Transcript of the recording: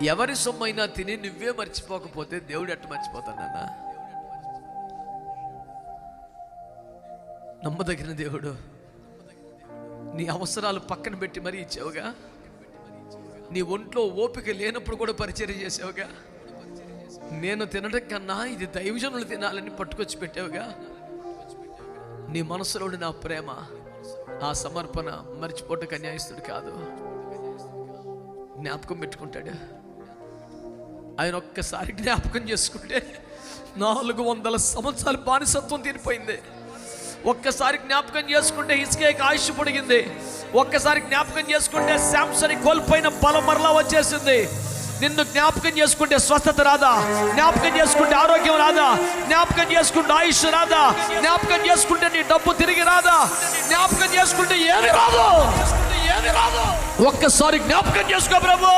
ఎవరి సొమ్మైనా తిని నువ్వే మర్చిపోకపోతే దేవుడు ఎట్ట మర్చిపోతానన్నా? నమ్మదగిన దేవుడు, నీ అవసరాలు పక్కన పెట్టి మరీ ఇచ్చావుగా. నీ ఒంట్లో ఓపిక లేనప్పుడు కూడా పరిచర్య చేసావుగా. నేను తినడం కన్నా ఇది దైవజనులు తినాలని పట్టుకొచ్చి పెట్టావుగా. నీ మనసులోని నా ప్రేమ, ఆ సమర్పణ మర్చిపోవటం అన్యాయస్తుడు కాదు, జ్ఞాపకం పెట్టుకుంటాడు. ఆయన ఒక్కసారి జ్ఞాపకం చేసుకుంటే 400 సంవత్సరాలు బానిసత్వం తీరిపోయింది. ఒక్కసారి జ్ఞాపకం చేసుకుంటే హిజ్కియాకి ఆయుష్ పొడిగింది. ఒక్కసారి జ్ఞాపకం చేసుకుంటే శాంసన్ కోల్పోయిన బలం మరలా వచ్చేసింది. నిన్ను జ్ఞాపకం చేసుకుంటే స్వస్థత రాదా? జ్ఞాపకం చేసుకుంటే ఆరోగ్యం రాదా? జ్ఞాపకం చేసుకుంటే ఆయుష్ రాదా? జ్ఞాపకం చేసుకుంటే నీ డబ్బు తిరిగి రాదా? జ్ఞాపకం చేసుకుంటే ఏమి రాదు. ఒక్కసారి జ్ఞాపకం చేసుకో ప్రభు.